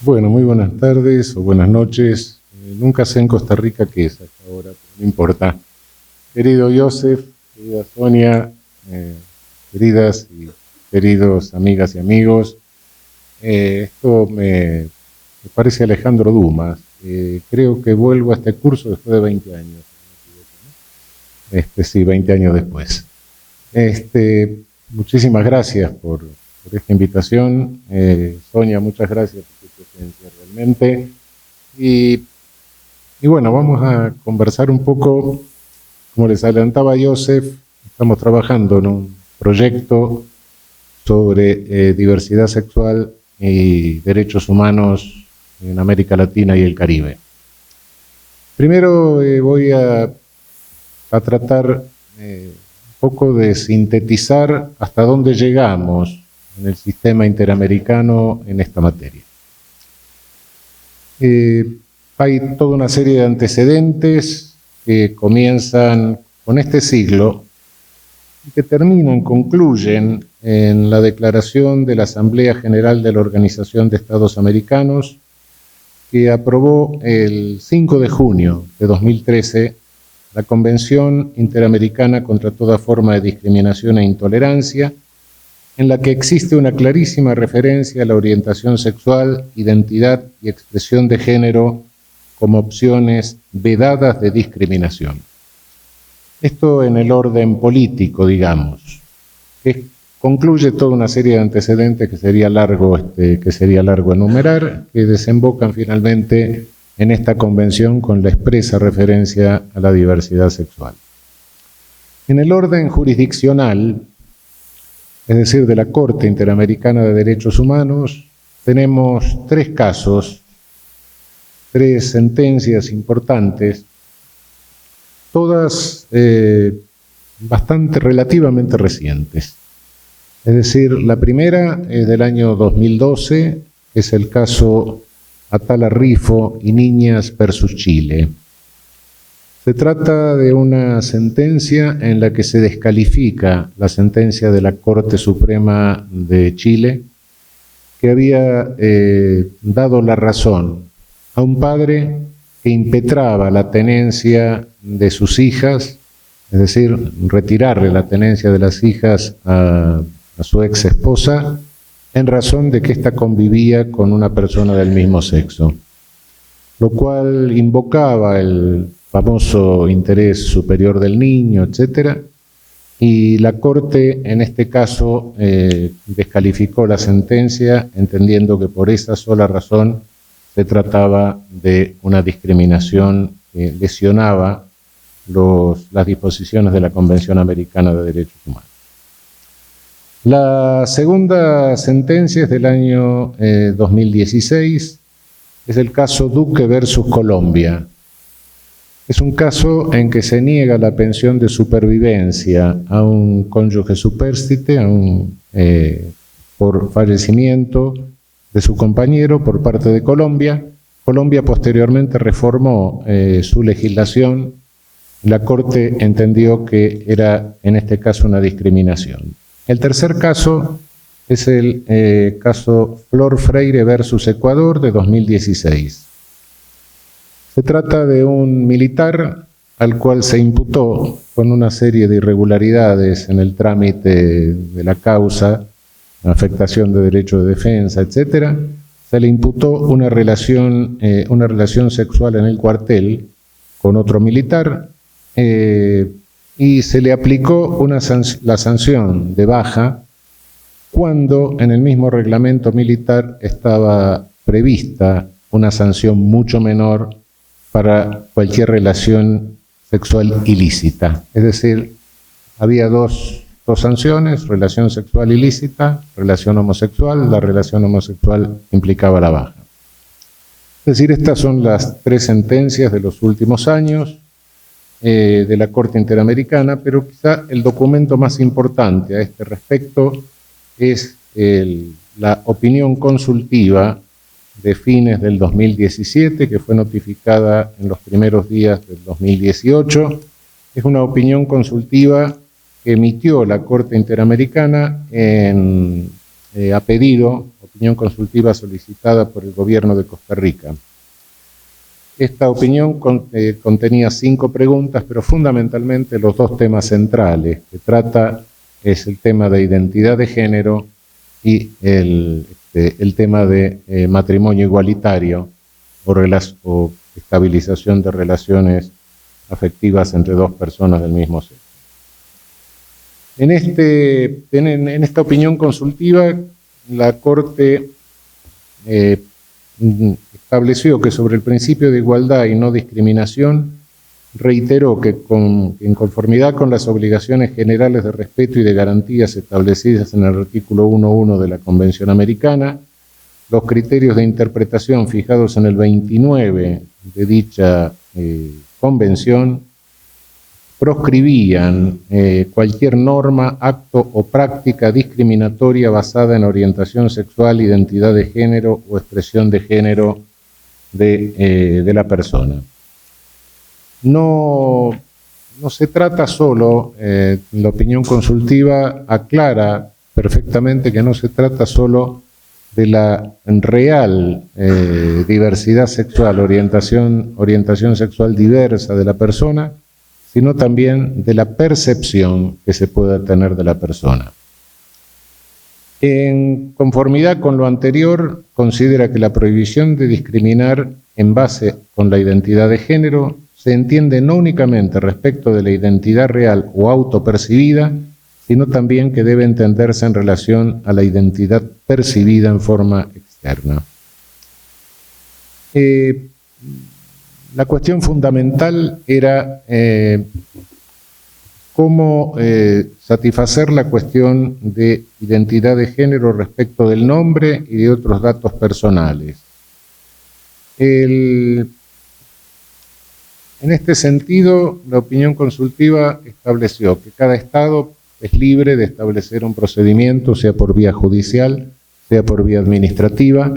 Bueno, muy buenas tardes o buenas noches. Nunca sé en Costa Rica qué es hasta ahora, pero no importa. Querido Joseph, querida Sonia, queridas y queridos amigas y amigos, esto me parece Alejandro Dumas. Creo que vuelvo a este curso después de 20 años. Sí, 20 años después. Muchísimas gracias por esta invitación. Sonia, muchas gracias por tu presencia realmente. Y bueno, vamos a conversar un poco, como les adelantaba Joseph, estamos trabajando en un proyecto sobre diversidad sexual y derechos humanos en América Latina y el Caribe. Primero voy a tratar un poco de sintetizar hasta dónde llegamos en el sistema interamericano en esta materia. Hay toda una serie de antecedentes que comienzan con este siglo y que concluyen en la declaración de la Asamblea General de la Organización de Estados Americanos, que aprobó el 5 de junio de 2013 la Convención Interamericana contra toda forma de discriminación e intolerancia, en la que existe una clarísima referencia a la orientación sexual, identidad y expresión de género como opciones vedadas de discriminación. Esto en el orden político, digamos, que concluye toda una serie de antecedentes que sería largo enumerar, que desembocan finalmente en esta convención con la expresa referencia a la diversidad sexual. En el orden jurisdiccional, es decir, de la Corte Interamericana de Derechos Humanos, tenemos tres casos, tres sentencias importantes, todas relativamente recientes. Es decir, la primera es del año 2012, es el caso Atala Rifo y Niñas versus Chile. Se trata de una sentencia en la que se descalifica la sentencia de la Corte Suprema de Chile, que había dado la razón a un padre que impetraba la tenencia de sus hijas, es decir, retirarle la tenencia de las hijas a su ex esposa, en razón de que ésta convivía con una persona del mismo sexo, lo cual invocaba el famoso interés superior del niño, etc. Y la Corte, en este caso, descalificó la sentencia, entendiendo que por esa sola razón se trataba de una discriminación que lesionaba las disposiciones de la Convención Americana de Derechos Humanos. La segunda sentencia es del año 2016, es el caso Duque versus Colombia. Es un caso en que se niega la pensión de supervivencia a un cónyuge supérstite por fallecimiento de su compañero por parte de Colombia. Colombia posteriormente reformó su legislación. La Corte entendió que era en este caso una discriminación. El tercer caso es el caso Flor Freire versus Ecuador de 2016. Se trata de un militar al cual se imputó con una serie de irregularidades en el trámite de la causa, afectación de derecho de defensa, etc. Se le imputó una relación sexual en el cuartel con otro militar y se le aplicó la sanción de baja cuando en el mismo reglamento militar estaba prevista una sanción mucho menor para cualquier relación sexual ilícita. Es decir, había dos sanciones: relación sexual ilícita, relación homosexual. La relación homosexual implicaba la baja. Es decir, estas son las tres sentencias de los últimos años de la Corte Interamericana, pero quizá el documento más importante a este respecto es la opinión consultiva de fines del 2017, que fue notificada en los primeros días del 2018. Es una opinión consultiva que emitió la Corte Interamericana a pedido, o opinión consultiva solicitada por el gobierno de Costa Rica. Esta opinión contenía 5 preguntas, pero fundamentalmente los 2 temas centrales que trata es el tema de identidad de género y el tema de matrimonio igualitario o estabilización de relaciones afectivas entre 2 personas del mismo sexo. En esta opinión consultiva, la Corte estableció que sobre el principio de igualdad y no discriminación, reiteró que en conformidad con las obligaciones generales de respeto y de garantías establecidas en el artículo 1.1 de la Convención Americana, los criterios de interpretación fijados en el 29 de dicha convención proscribían cualquier norma, acto o práctica discriminatoria basada en orientación sexual, identidad de género o expresión de género de la persona. No se trata solo, la opinión consultiva aclara perfectamente que no se trata solo de la real diversidad sexual, orientación sexual diversa de la persona, sino también de la percepción que se pueda tener de la persona. En conformidad con lo anterior, considera que la prohibición de discriminar en base con la identidad de género se entiende no únicamente respecto de la identidad real o autopercibida, sino también que debe entenderse en relación a la identidad percibida en forma externa. La cuestión fundamental era cómo satisfacer la cuestión de identidad de género respecto del nombre y de otros datos personales. En este sentido, la opinión consultiva estableció que cada Estado es libre de establecer un procedimiento, sea por vía judicial, sea por vía administrativa.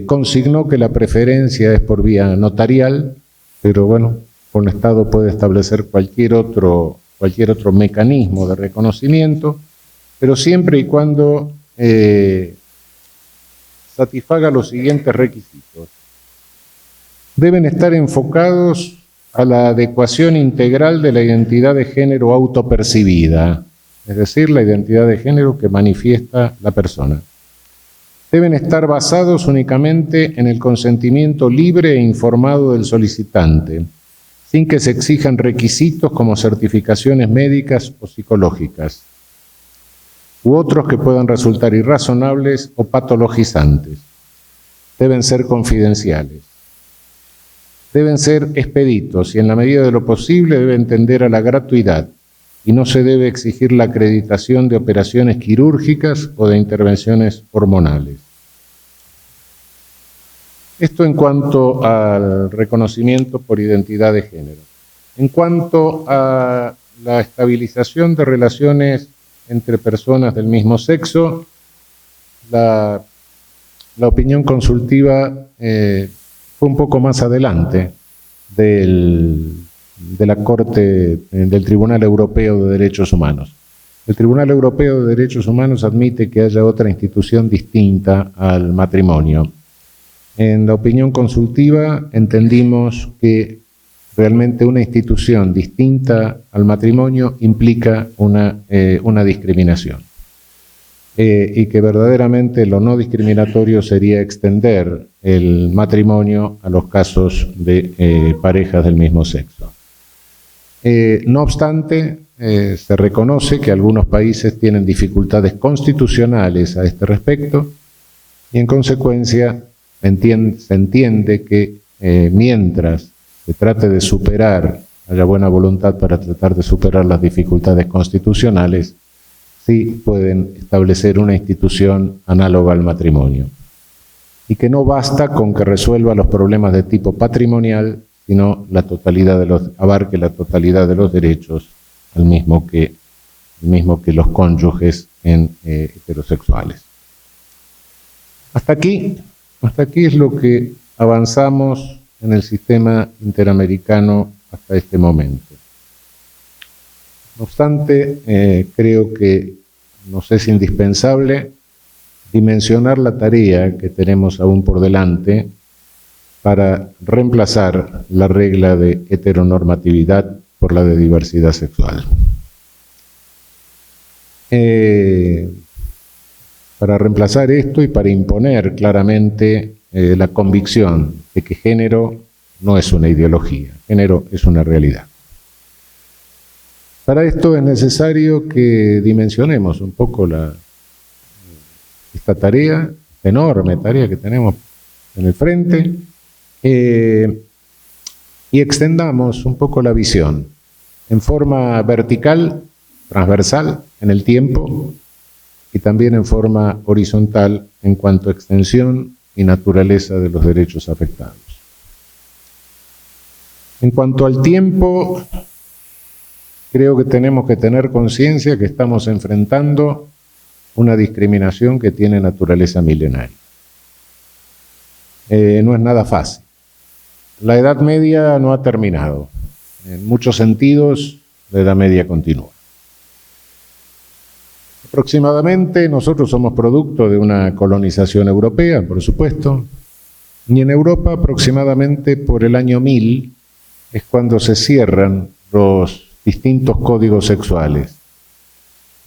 Consignó que la preferencia es por vía notarial, pero bueno, un Estado puede establecer cualquier otro mecanismo de reconocimiento, pero siempre y cuando satisfaga los siguientes requisitos. Deben estar enfocados a la adecuación integral de la identidad de género autopercibida, es decir, la identidad de género que manifiesta la persona. Deben estar basados únicamente en el consentimiento libre e informado del solicitante, sin que se exijan requisitos como certificaciones médicas o psicológicas, u otros que puedan resultar irrazonables o patologizantes. Deben ser confidenciales. Deben ser expeditos y en la medida de lo posible deben tender a la gratuidad y no se debe exigir la acreditación de operaciones quirúrgicas o de intervenciones hormonales. Esto en cuanto al reconocimiento por identidad de género. En cuanto a la estabilización de relaciones entre personas del mismo sexo, la opinión consultiva fue un poco más adelante de la Corte, del Tribunal Europeo de Derechos Humanos. El Tribunal Europeo de Derechos Humanos admite que haya otra institución distinta al matrimonio. En la opinión consultiva entendimos que realmente una institución distinta al matrimonio implica una discriminación. Y que verdaderamente lo no discriminatorio sería extender el matrimonio a los casos de parejas del mismo sexo. No obstante, se reconoce que algunos países tienen dificultades constitucionales a este respecto y en consecuencia se entiende que mientras se trate de superar, haya buena voluntad para tratar de superar las dificultades constitucionales, sí pueden establecer una institución análoga al matrimonio. Y que no basta con que resuelva los problemas de tipo patrimonial, sino abarque la totalidad de los derechos, al mismo que los cónyuges heterosexuales. Hasta aquí es lo que avanzamos en el sistema interamericano hasta este momento. No obstante, creo que nos es indispensable dimensionar la tarea que tenemos aún por delante para reemplazar la regla de heteronormatividad por la de diversidad sexual. Para reemplazar esto y para imponer claramente la convicción de que género no es una ideología, género es una realidad. Para esto es necesario que dimensionemos un poco esta tarea, esta enorme tarea que tenemos en el frente, y extendamos un poco la visión en forma vertical, transversal en el tiempo, y también en forma horizontal en cuanto a extensión y naturaleza de los derechos afectados. En cuanto al tiempo, creo que tenemos que tener conciencia que estamos enfrentando una discriminación que tiene naturaleza milenaria. No es nada fácil. La Edad Media no ha terminado. En muchos sentidos, la Edad Media continúa. Aproximadamente, nosotros somos producto de una colonización europea, por supuesto, y en Europa aproximadamente por el año 1000 es cuando se cierran los distintos códigos sexuales.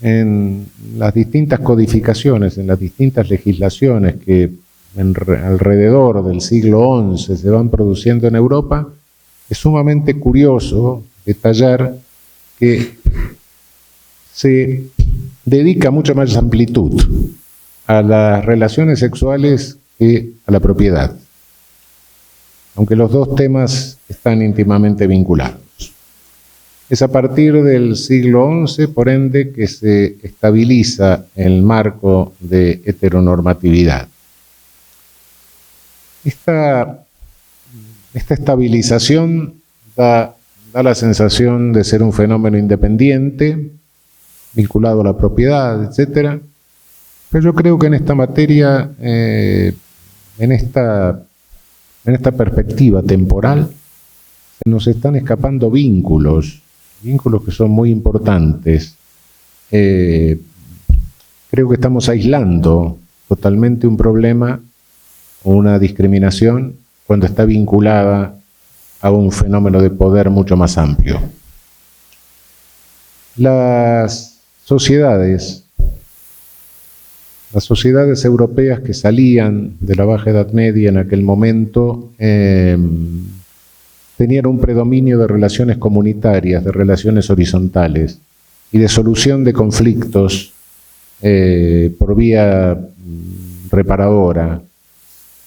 En las distintas codificaciones, en las distintas legislaciones que alrededor del siglo XI se van produciendo en Europa, es sumamente curioso detallar que se dedica mucha más amplitud a las relaciones sexuales que a la propiedad, aunque los dos temas están íntimamente vinculados. Es a partir del siglo XI, por ende, que se estabiliza el marco de heteronormatividad. Esta estabilización da la sensación de ser un fenómeno independiente, vinculado a la propiedad, etc. Pero yo creo que en esta materia, en esta perspectiva temporal, se nos están escapando vínculos que son muy importantes. Creo que estamos aislando totalmente un problema o una discriminación cuando está vinculada a un fenómeno de poder mucho más amplio. Las sociedades europeas que salían de la Baja Edad Media en aquel momento tenían un predominio de relaciones comunitarias, de relaciones horizontales y de solución de conflictos por vía reparadora.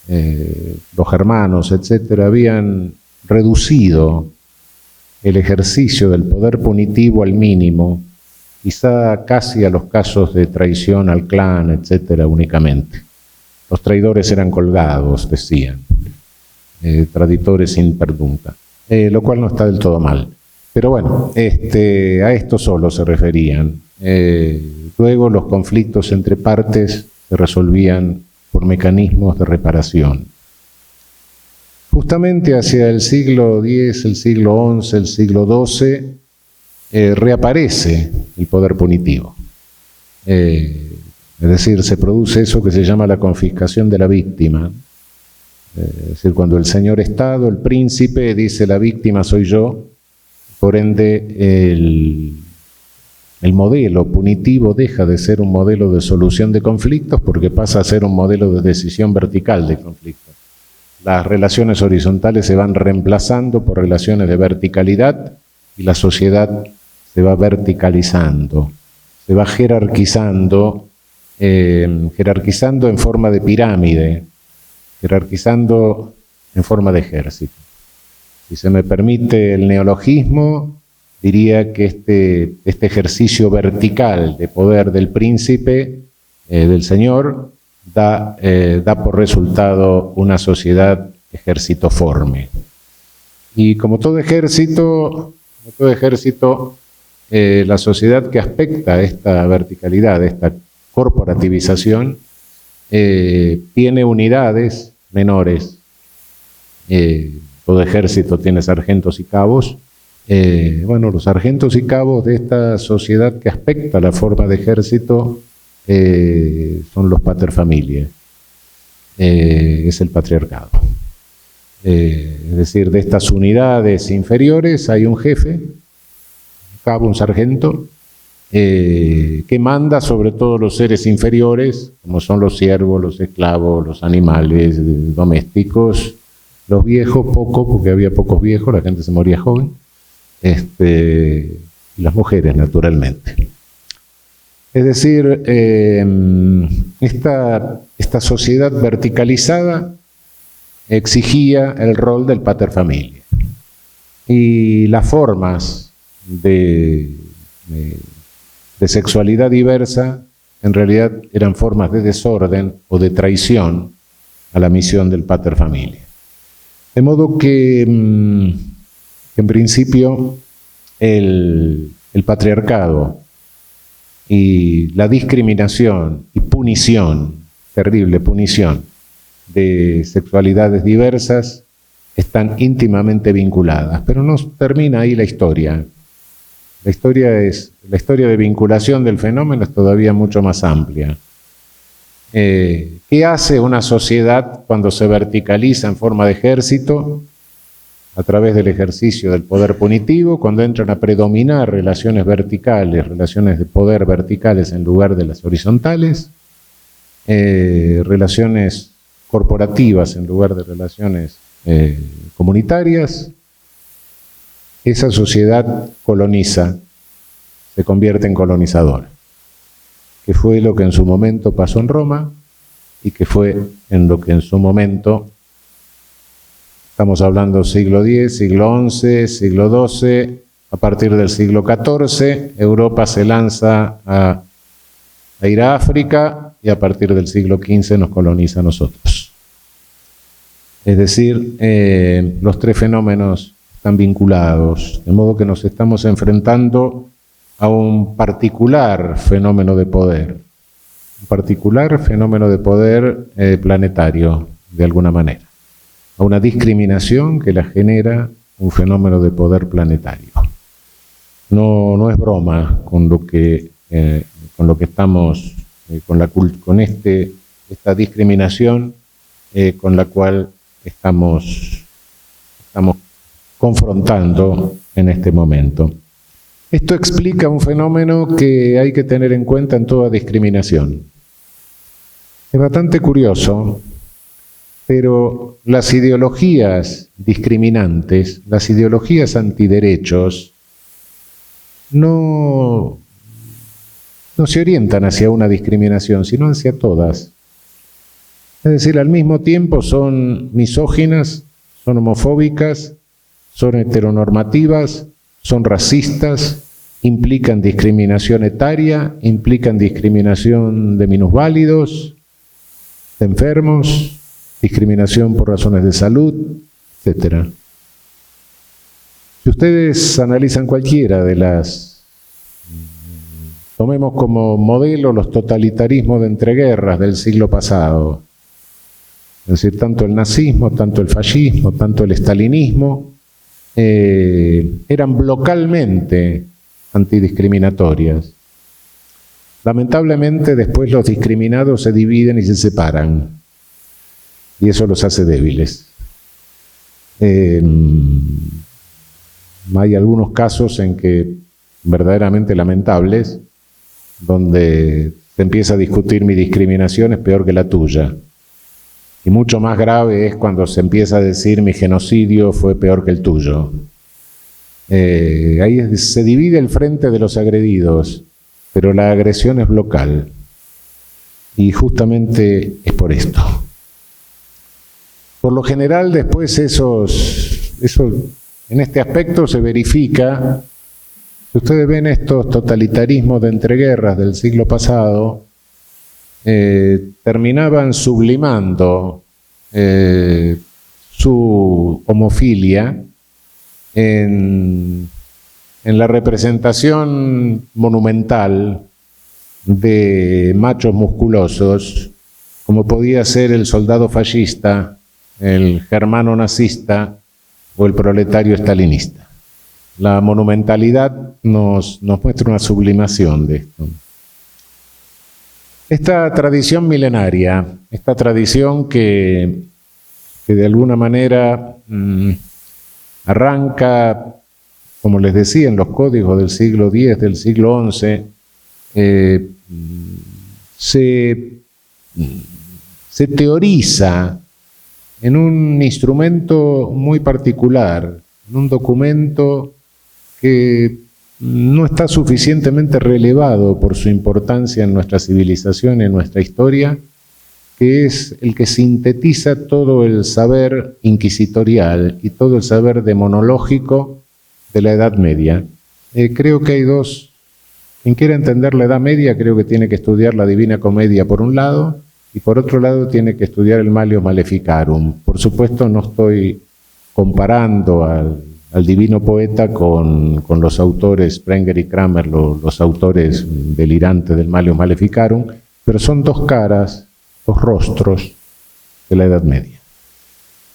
Los germanos, etcétera, habían reducido el ejercicio del poder punitivo al mínimo, quizá casi a los casos de traición al clan, etcétera, únicamente. Los traidores eran colgados, decían, traditores sin perdunta, lo cual no está del todo mal. Pero bueno, a esto solo se referían. Luego los conflictos entre partes se resolvían por mecanismos de reparación. Justamente hacia el siglo X, el siglo XI, el siglo XII, reaparece el poder punitivo. Es decir, se produce eso que se llama la confiscación de la víctima. Es decir, cuando el señor Estado, el príncipe, dice la víctima soy yo, por ende el modelo punitivo deja de ser un modelo de solución de conflictos porque pasa a ser un modelo de decisión vertical de conflictos. Las relaciones horizontales se van reemplazando por relaciones de verticalidad y la sociedad se va verticalizando, se va jerarquizando en forma de pirámide, jerarquizando en forma de ejército. Si se me permite el neologismo, diría que este ejercicio vertical de poder del príncipe, del señor, da por resultado una sociedad ejércitoforme. Y como todo ejército, la sociedad que aspecta esta verticalidad, esta corporativización, tiene unidades menores. Todo ejército tiene sargentos y cabos. Los sargentos y cabos de esta sociedad que aspecta la forma de ejército son los paterfamiliae, es el patriarcado. Es decir, de estas unidades inferiores hay un jefe, un cabo, un sargento, que manda sobre todos los seres inferiores, como son los siervos, los esclavos, los animales domésticos, los viejos, poco, porque había pocos viejos, la gente se moría joven, y las mujeres, naturalmente. Es decir, esta sociedad verticalizada exigía el rol del paterfamiliae. Y las formas de sexualidad diversa en realidad eran formas de desorden o de traición a la misión del paterfamiliae. De modo que en principio el patriarcado y la discriminación y punición, terrible punición, de sexualidades diversas están íntimamente vinculadas. Pero no termina ahí la historia. La historia de vinculación del fenómeno es todavía mucho más amplia. ¿Qué hace una sociedad cuando se verticaliza en forma de ejército? A través del ejercicio del poder punitivo, cuando entran a predominar relaciones verticales, relaciones de poder verticales en lugar de las horizontales, relaciones corporativas en lugar de relaciones comunitarias, esa sociedad coloniza, se convierte en colonizadora, que fue lo que en su momento pasó en Roma y que fue en lo que en su momento, estamos hablando siglo X, siglo XI, siglo XII, a partir del siglo XIV, Europa se lanza a ir a África y a partir del siglo XV nos coloniza a nosotros. Es decir, los tres fenómenos están vinculados, de modo que nos estamos enfrentando a un particular fenómeno de poder, planetario, de alguna manera, a una discriminación que la genera un fenómeno de poder planetario. No es broma con lo que estamos, con esta discriminación con la cual estamos confrontando en este momento. Esto explica un fenómeno que hay que tener en cuenta en toda discriminación. Es bastante curioso, pero las ideologías discriminantes, las ideologías antiderechos, no se orientan hacia una discriminación, sino hacia todas. Es decir, al mismo tiempo son misóginas, son homofóbicas, son heteronormativas, son racistas, implican discriminación etaria, implican discriminación de minusválidos, de enfermos, discriminación por razones de salud, etc. Si ustedes analizan cualquiera de las, tomemos como modelo los totalitarismos de entreguerras del siglo pasado, es decir, tanto el nazismo, tanto el fascismo, tanto el estalinismo, eran localmente antidiscriminatorias. Lamentablemente después los discriminados se dividen y se separan, y eso los hace débiles. Hay algunos casos en que, verdaderamente lamentables, donde se empieza a discutir mi discriminación es peor que la tuya. Y mucho más grave es cuando se empieza a decir mi genocidio fue peor que el tuyo. Ahí se divide el frente de los agredidos, pero la agresión es local. Y justamente es por esto. Por lo general, después eso en este aspecto se verifica. Si ustedes ven estos totalitarismos de entreguerras del siglo pasado, terminaban sublimando su homofilia en la representación monumental de machos musculosos, como podía ser el soldado fascista, el germano nazista o el proletario estalinista. La monumentalidad nos muestra una sublimación de esto. Esta tradición milenaria, esta tradición que de alguna manera arranca, como les decía, en los códigos del siglo X, del siglo XI, se teoriza en un instrumento muy particular, en un documento que no está suficientemente relevado por su importancia en nuestra civilización, en nuestra historia, que es el que sintetiza todo el saber inquisitorial y todo el saber demonológico de la Edad Media. Creo que hay dos. Quien quiera entender la Edad Media, creo que tiene que estudiar la Divina Comedia por un lado, y por otro lado tiene que estudiar el Malleus Maleficarum. Por supuesto no estoy comparando al divino poeta con los autores Sprenger y Kramer, los autores delirantes del Malleus Maleficarum, pero son dos caras, dos rostros de la Edad Media.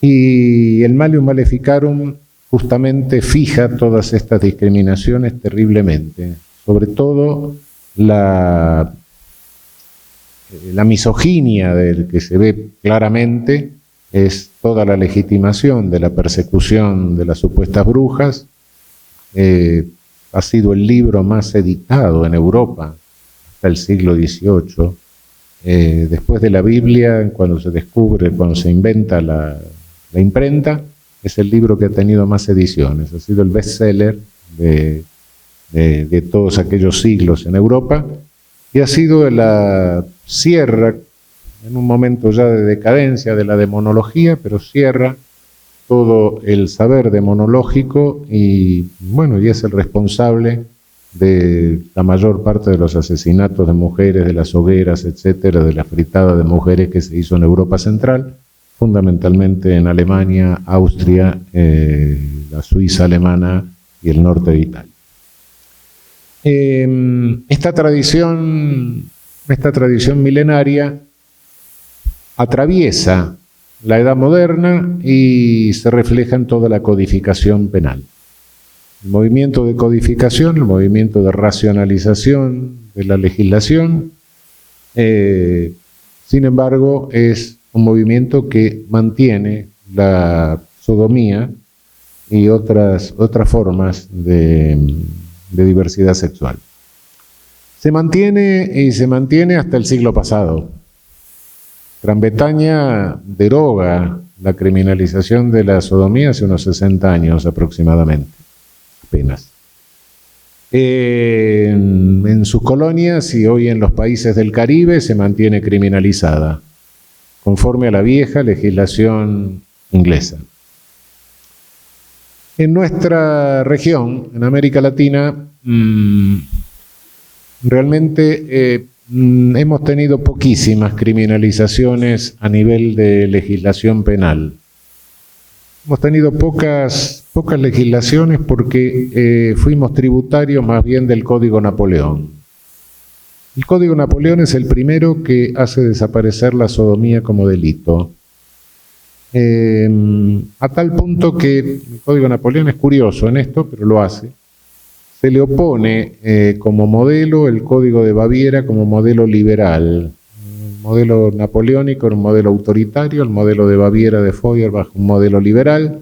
Y el Malleus Maleficarum justamente fija todas estas discriminaciones terriblemente, sobre todo la misoginia del que se ve claramente es toda la legitimación de la persecución de las supuestas brujas. Ha sido el libro más editado en Europa hasta el siglo XVIII. Después de la Biblia, cuando se inventa la imprenta, es el libro que ha tenido más ediciones. Ha sido el bestseller de todos aquellos siglos en Europa, y ha sido la cierra, en un momento ya de decadencia de la demonología, pero cierra todo el saber demonológico y es el responsable de la mayor parte de los asesinatos de mujeres, de las hogueras, etcétera, de la fritada de mujeres que se hizo en Europa Central, fundamentalmente en Alemania, Austria, la Suiza alemana y el norte de Italia. Esta tradición milenaria atraviesa la Edad Moderna y se refleja en toda la codificación penal. El movimiento de codificación, el movimiento de racionalización de la legislación, sin embargo, es un movimiento que mantiene la sodomía y otras formas de diversidad sexual. Se mantiene hasta el siglo pasado. Gran Bretaña deroga la criminalización de la sodomía hace unos 60 años aproximadamente, apenas. En sus colonias y hoy en los países del Caribe se mantiene criminalizada, conforme a la vieja legislación inglesa. En nuestra región, en América Latina, realmente hemos tenido poquísimas criminalizaciones a nivel de legislación penal. Hemos tenido pocas legislaciones porque fuimos tributarios más bien del Código Napoleón. El Código Napoleón es el primero que hace desaparecer la sodomía como delito. A tal punto que el Código Napoleón es curioso en esto, pero lo hace. Se le opone como modelo el Código de Baviera como modelo liberal. El modelo napoleónico era un modelo autoritario, el modelo de Baviera de Feuerbach un modelo liberal.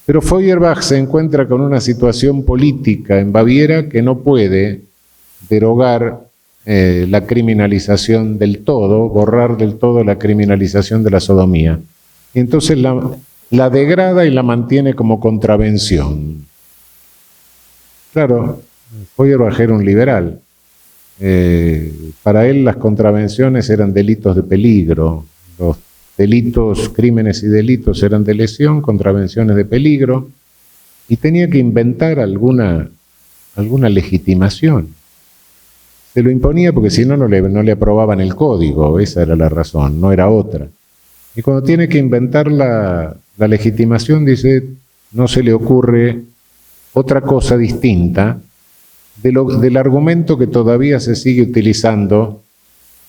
Pero Feuerbach se encuentra con una situación política en Baviera que no puede derogar la criminalización del todo, borrar del todo la criminalización de la sodomía. Y entonces la degrada y la mantiene como contravención. Claro, Feuerbach era un liberal. Para él las contravenciones eran delitos de peligro. Los delitos, crímenes y delitos eran de lesión, contravenciones de peligro. Y tenía que inventar alguna legitimación. Se lo imponía porque si no, no le aprobaban el código. Esa era la razón, no era otra. Y cuando tiene que inventar la legitimación, dice, no se le ocurre otra cosa distinta del argumento que todavía se sigue utilizando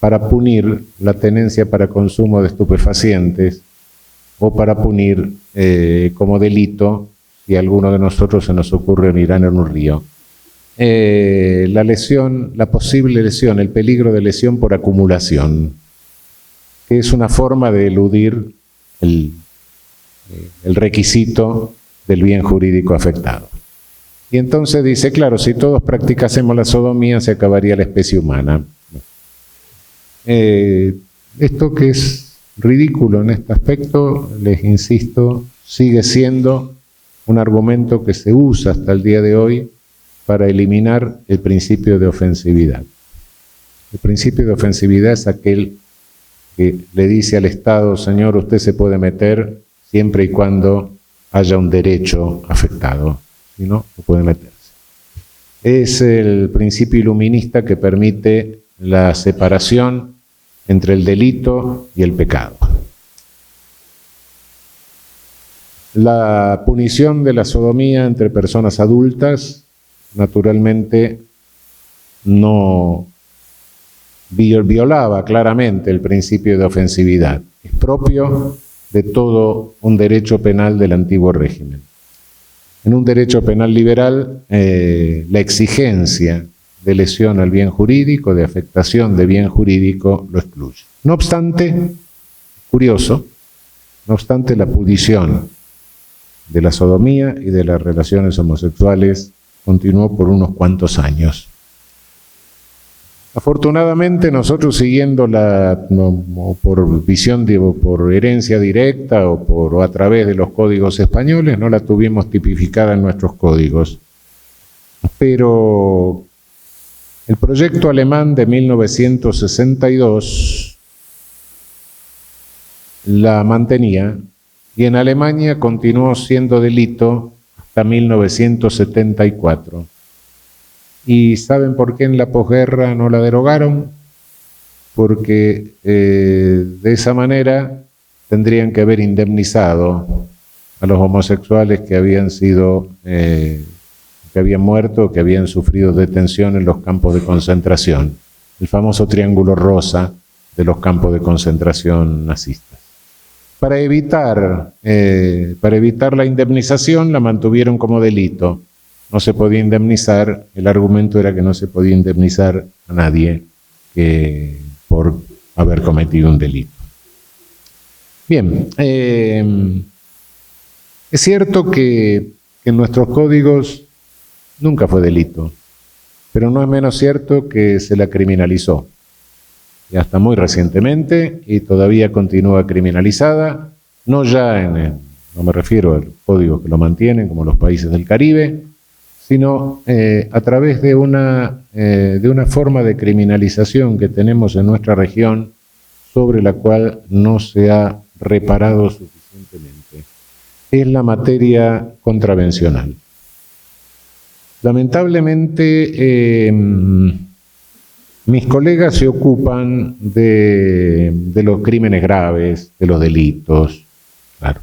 para punir la tenencia para consumo de estupefacientes o para punir como delito si a alguno de nosotros se nos ocurre mirar en un río. la lesión, la posible lesión, el peligro de lesión por acumulación, que es una forma de eludir el requisito del bien jurídico afectado. Y entonces dice, claro, si todos practicásemos la sodomía se acabaría la especie humana. Esto que es ridículo en este aspecto, les insisto, sigue siendo un argumento que se usa hasta el día de hoy para eliminar el principio de ofensividad. El principio de ofensividad es aquel que le dice al Estado, señor, usted se puede meter siempre y cuando haya un derecho afectado, si no, no puede meterse. Es el principio iluminista que permite la separación entre el delito y el pecado. La punición de la sodomía entre personas adultas, naturalmente, no violaba claramente el principio de ofensividad. Es propio de todo un derecho penal del antiguo régimen. En un derecho penal liberal, la exigencia de lesión al bien jurídico, de afectación de bien jurídico, lo excluye. No obstante, curioso, no obstante la punición de la sodomía y de las relaciones homosexuales continuó por unos cuantos años. Afortunadamente nosotros, siguiendo por visión, por herencia directa o a través de los códigos españoles, no la tuvimos tipificada en nuestros códigos. Pero el proyecto alemán de 1962 la mantenía y en Alemania continuó siendo delito hasta 1974. ¿Y saben por qué en la posguerra no la derogaron? Porque de esa manera tendrían que haber indemnizado a los homosexuales que habían sido, que habían muerto, que habían sufrido detención en los campos de concentración, el famoso triángulo rosa de los campos de concentración nazistas. Para evitar la indemnización la mantuvieron como delito. No se podía indemnizar, el argumento era que no se podía indemnizar a nadie por haber cometido un delito. Bien, es cierto que en nuestros códigos nunca fue delito, pero no es menos cierto que se la criminalizó. Y hasta muy recientemente, y todavía continúa criminalizada, no ya no me refiero al código que lo mantienen, como los países del Caribe, sino a través de una forma de criminalización que tenemos en nuestra región, sobre la cual no se ha reparado suficientemente. Es la materia contravencional. Lamentablemente, mis colegas se ocupan de los crímenes graves, de los delitos, claro.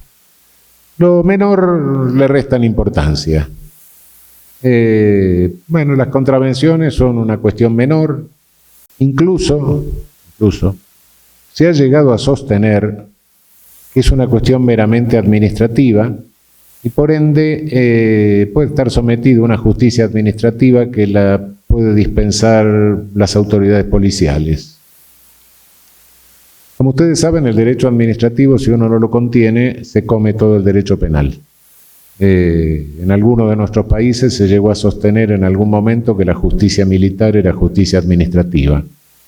Lo menor le restan importancia. Bueno, las contravenciones son una cuestión menor. Incluso se ha llegado a sostener que es una cuestión meramente administrativa y por ende puede estar sometido a una justicia administrativa que la puede dispensar las autoridades policiales. Como ustedes saben, el derecho administrativo, si uno no lo contiene, se come todo el derecho penal. En algunos de nuestros países se llegó a sostener en algún momento que la justicia militar era justicia administrativa,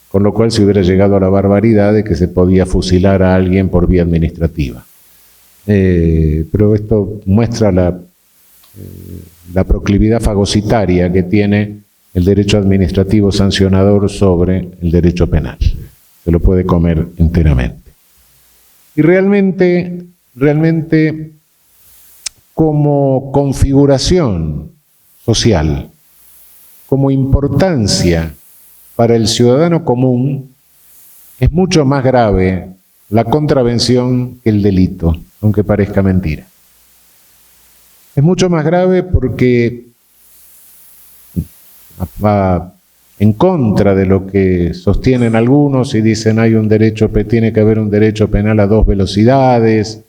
con lo cual se hubiera llegado a la barbaridad de que se podía fusilar a alguien por vía administrativa. Pero esto muestra la proclividad fagocitaria que tiene el derecho administrativo sancionador sobre el derecho penal. Se lo puede comer enteramente. Y realmente, como configuración social, como importancia para el ciudadano común, es mucho más grave la contravención que el delito, aunque parezca mentira. Es mucho más grave porque va en contra de lo que sostienen algunos y dicen tiene que haber un derecho penal a dos velocidades,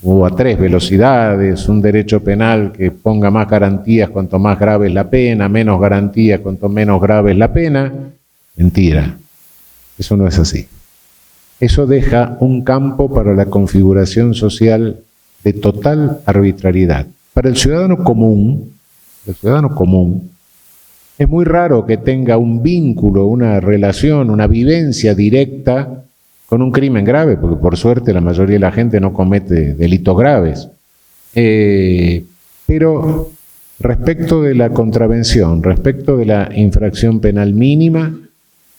o a 3 velocidades, un derecho penal que ponga más garantías cuanto más grave es la pena, menos garantías cuanto menos grave es la pena. Mentira, eso no es así. Eso deja un campo para la configuración social de total arbitrariedad. Para el ciudadano común, es muy raro que tenga un vínculo, una relación, una vivencia directa con un crimen grave, porque por suerte la mayoría de la gente no comete delitos graves. Pero respecto de la contravención, respecto de la infracción penal mínima,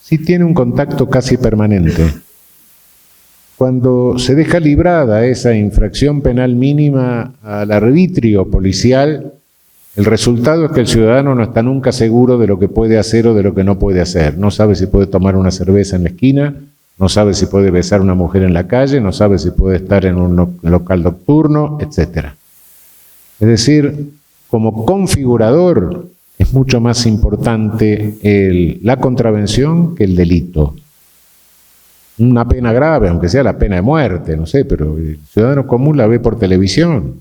sí tiene un contacto casi permanente. Cuando se deja librada esa infracción penal mínima al arbitrio policial, el resultado es que el ciudadano no está nunca seguro de lo que puede hacer o de lo que no puede hacer. No sabe si puede tomar una cerveza en la esquina, no sabe si puede besar a una mujer en la calle, no sabe si puede estar en un local nocturno, etc. Es decir, como configurador es mucho más importante la contravención que el delito. Una pena grave, aunque sea la pena de muerte, no sé, pero el ciudadano común la ve por televisión,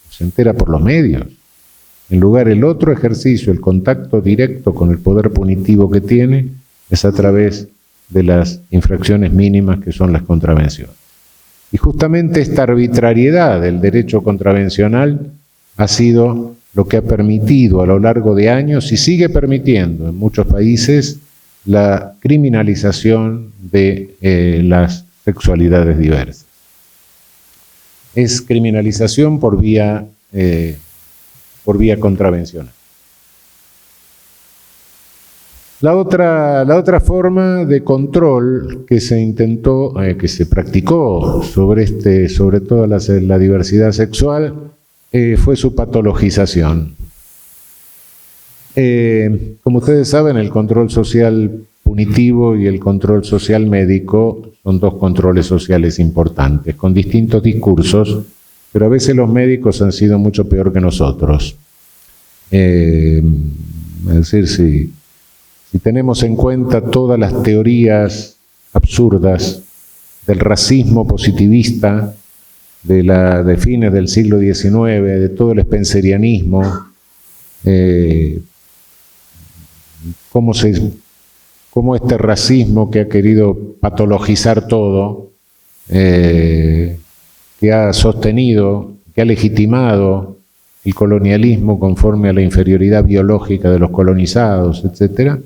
se entera por los medios. En lugar, el otro ejercicio, el contacto directo con el poder punitivo que tiene, es a través de las infracciones mínimas que son las contravenciones. Y justamente esta arbitrariedad del derecho contravencional ha sido lo que ha permitido a lo largo de años, y sigue permitiendo en muchos países, la criminalización de las sexualidades diversas. Es criminalización por vía contravencional. La otra forma de control que se intentó, que se practicó sobre toda la diversidad sexual, fue su patologización. Como ustedes saben, el control social punitivo y el control social médico son dos controles sociales importantes, con distintos discursos, pero a veces los médicos han sido mucho peor que nosotros. Es decir, si tenemos en cuenta todas las teorías absurdas del racismo positivista de fines del siglo XIX, de todo el spencerianismo, cómo este racismo que ha querido patologizar todo, que ha sostenido, que ha legitimado el colonialismo conforme a la inferioridad biológica de los colonizados, etc.,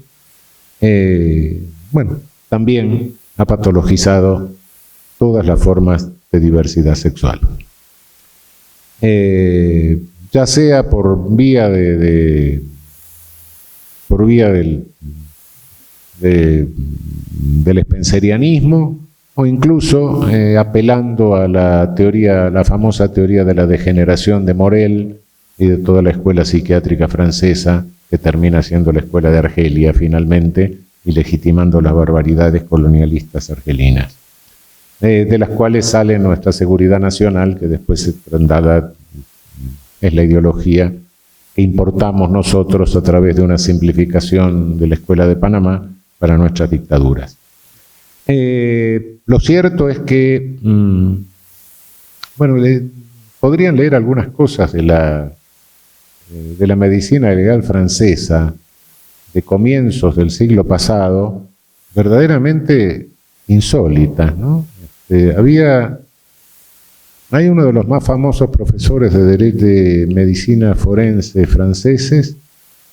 también ha patologizado todas las formas de diversidad sexual. Ya sea por vía del spencerianismo o incluso apelando a la famosa teoría de la degeneración de Morel y de toda la escuela psiquiátrica francesa, que termina siendo la escuela de Argelia finalmente, y legitimando las barbaridades colonialistas argelinas, de las cuales sale nuestra seguridad nacional, que después es la ideología que importamos nosotros a través de una simplificación de la Escuela de Panamá para nuestras dictaduras. Lo cierto es que, podrían leer algunas cosas de la medicina legal francesa de comienzos del siglo pasado, verdaderamente insólitas, ¿no? Hay uno de los más famosos profesores de medicina forense franceses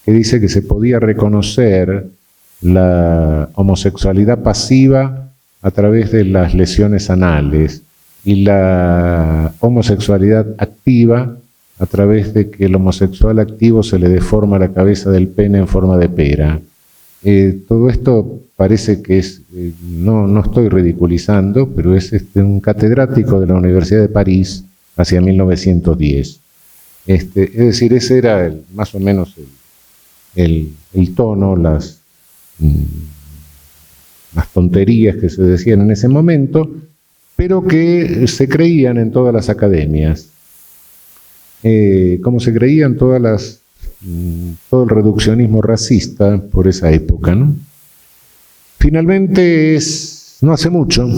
que dice que se podía reconocer la homosexualidad pasiva a través de las lesiones anales y la homosexualidad activa a través de que el homosexual activo se le deforma la cabeza del pene en forma de pera. Todo esto parece que es, no estoy ridiculizando, pero es un catedrático de la Universidad de París hacia 1910. Es decir, ese era más o menos el tono, las tonterías que se decían en ese momento, pero que se creían en todas las academias. Como se creían todo el reduccionismo racista por esa época, ¿no? Finalmente no hace mucho,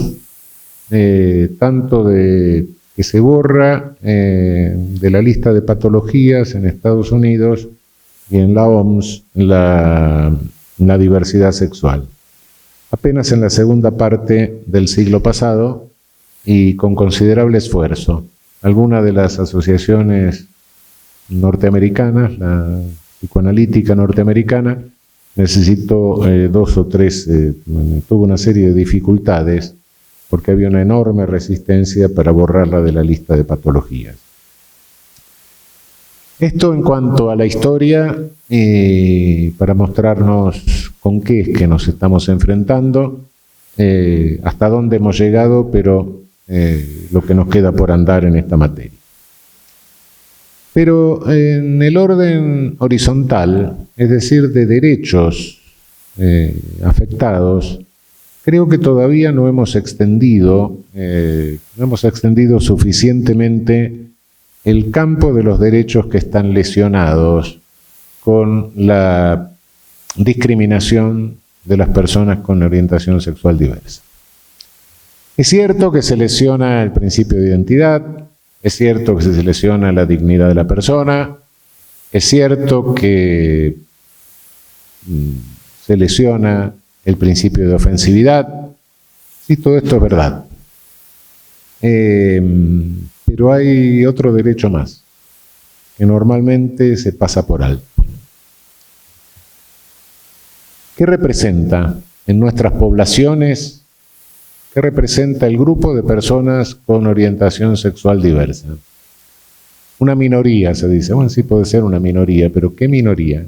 tanto de que se borra de la lista de patologías en Estados Unidos y en la OMS la diversidad sexual. Apenas en la segunda parte del siglo pasado y con considerable esfuerzo. Algunas de las asociaciones norteamericanas, la psicoanalítica norteamericana, necesitó tuvo una serie de dificultades porque había una enorme resistencia para borrarla de la lista de patologías. Esto en cuanto a la historia, para mostrarnos con qué es que nos estamos enfrentando, hasta dónde hemos llegado, pero lo que nos queda por andar en esta materia. Pero en el orden horizontal, es decir, de derechos afectados, creo que todavía no hemos extendido suficientemente el campo de los derechos que están lesionados con la discriminación de las personas con orientación sexual diversa. Es cierto que se lesiona el principio de identidad, es cierto que se lesiona la dignidad de la persona, es cierto que se lesiona el principio de ofensividad, sí, todo esto es verdad. Pero hay otro derecho más, que normalmente se pasa por alto. ¿Qué representa en nuestras poblaciones? ¿Qué representa el grupo de personas con orientación sexual diversa? Una minoría, se dice. Bueno, sí puede ser una minoría, pero ¿qué minoría?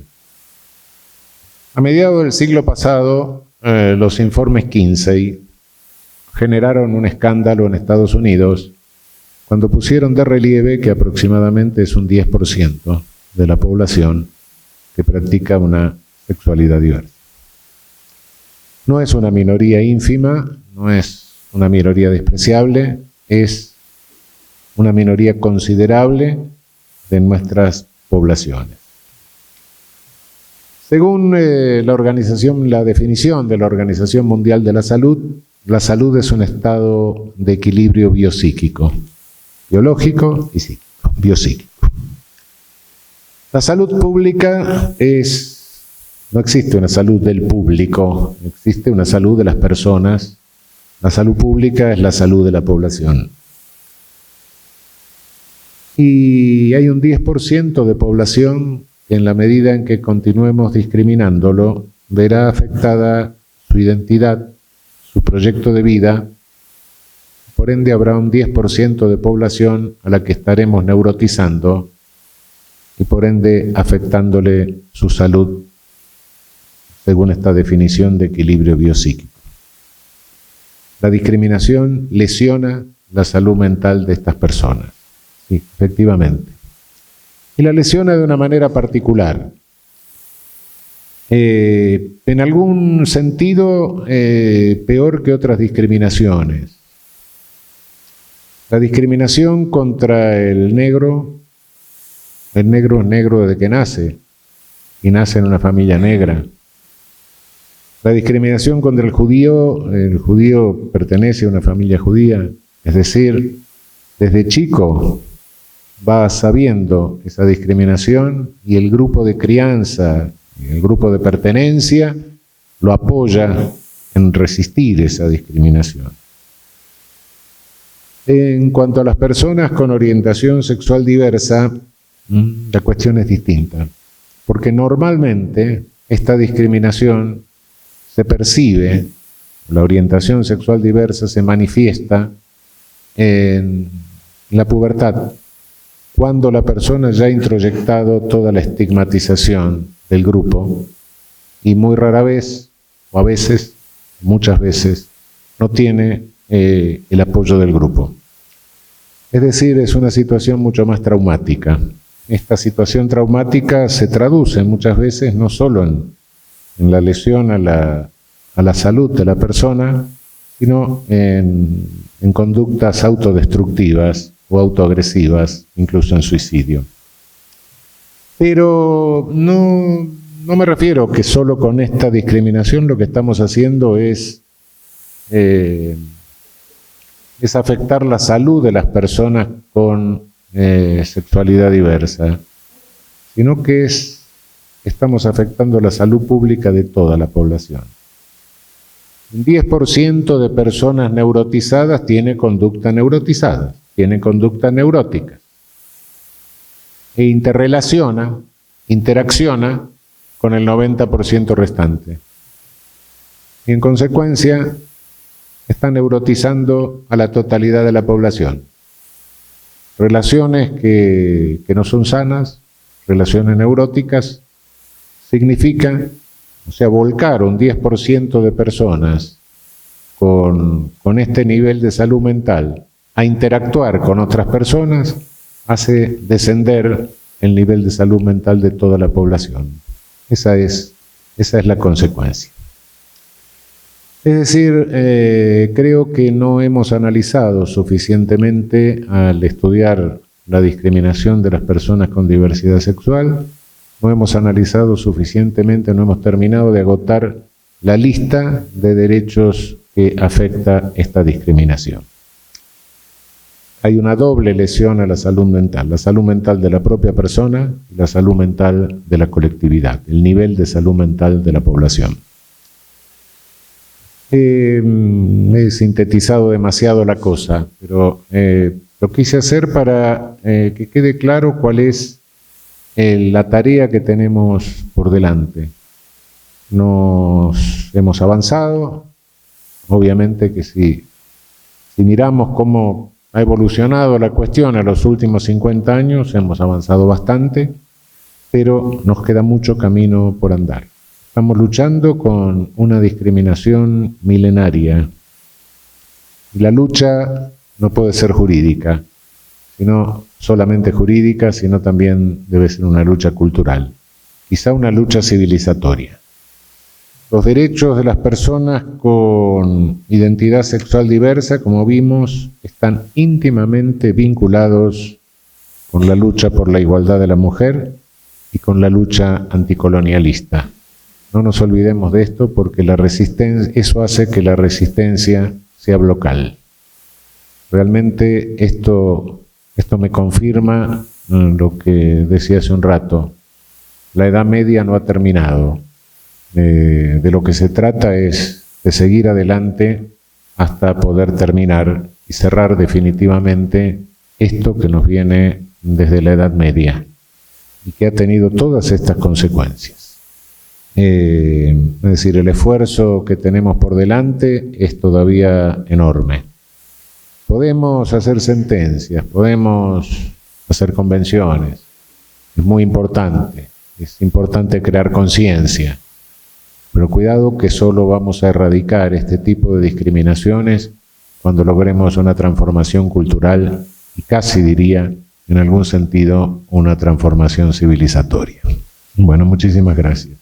A mediados del siglo pasado, los informes Kinsey generaron un escándalo en Estados Unidos cuando pusieron de relieve que aproximadamente es un 10% de la población que practica una sexualidad diversa. No es una minoría ínfima, no es una minoría despreciable, es una minoría considerable de nuestras poblaciones. Según la definición de la Organización Mundial de la salud es un estado de equilibrio biopsíquico, biológico y psíquico, biopsíquico. La salud pública no existe una salud del público, existe una salud de las personas. La salud pública es la salud de la población. Y hay un 10% de población que en la medida en que continuemos discriminándolo, verá afectada su identidad, su proyecto de vida. Por ende habrá un 10% de población a la que estaremos neurotizando y por ende afectándole su salud según esta definición de equilibrio biopsíquico. La discriminación lesiona la salud mental de estas personas, sí, efectivamente. Y la lesiona de una manera particular. En algún sentido, peor que otras discriminaciones. La discriminación contra el negro es negro desde que nace, y nace en una familia negra. La discriminación contra el judío pertenece a una familia judía, es decir, desde chico va sabiendo esa discriminación y el grupo de crianza, el grupo de pertenencia, lo apoya en resistir esa discriminación. En cuanto a las personas con orientación sexual diversa, la cuestión es distinta, porque normalmente esta discriminación se percibe, la orientación sexual diversa se manifiesta en la pubertad, cuando la persona ya ha introyectado toda la estigmatización del grupo y muy rara vez, o a veces, muchas veces, no tiene el apoyo del grupo. Es decir, es una situación mucho más traumática. Esta situación traumática se traduce muchas veces no solo en la lesión a la salud de la persona, sino en conductas autodestructivas o autoagresivas, incluso en suicidio. Pero no me refiero que solo con esta discriminación lo que estamos haciendo es es afectar la salud de las personas con sexualidad diversa, sino que estamos afectando la salud pública de toda la población. Un 10% de personas neurotizadas tiene conducta neurotizada, tiene conducta neurótica, e interacciona con el 90% restante. Y en consecuencia, está neurotizando a la totalidad de la población. Relaciones que no son sanas, relaciones neuróticas, significa, volcar un 10% de personas con este nivel de salud mental a interactuar con otras personas, hace descender el nivel de salud mental de toda la población. Esa es la consecuencia. Es decir, creo que no hemos analizado suficientemente al estudiar la discriminación de las personas con diversidad sexual, no hemos analizado suficientemente, no hemos terminado de agotar la lista de derechos que afecta esta discriminación. Hay una doble lesión a la salud mental de la propia persona y la salud mental de la colectividad, el nivel de salud mental de la población. He sintetizado demasiado la cosa, pero lo quise hacer para que quede claro cuál es la tarea que tenemos por delante. Nos hemos avanzado, obviamente que si miramos cómo ha evolucionado la cuestión en los últimos 50 años, hemos avanzado bastante, pero nos queda mucho camino por andar. Estamos luchando con una discriminación milenaria. Y la lucha no puede ser jurídica, sino solamente jurídica, sino también debe ser una lucha cultural, quizá una lucha civilizatoria. Los derechos de las personas con identidad sexual diversa, como vimos, están íntimamente vinculados con la lucha por la igualdad de la mujer y con la lucha anticolonialista. No nos olvidemos de esto porque eso hace que la resistencia sea local. Realmente esto me confirma lo que decía hace un rato. La Edad Media no ha terminado. De lo que se trata es de seguir adelante hasta poder terminar y cerrar definitivamente esto que nos viene desde la Edad Media y que ha tenido todas estas consecuencias. Es decir, el esfuerzo que tenemos por delante es todavía enorme. Podemos hacer sentencias, podemos hacer convenciones, es muy importante, es importante crear conciencia, pero cuidado que solo vamos a erradicar este tipo de discriminaciones cuando logremos una transformación cultural y casi diría, en algún sentido, una transformación civilizatoria. Bueno, muchísimas gracias.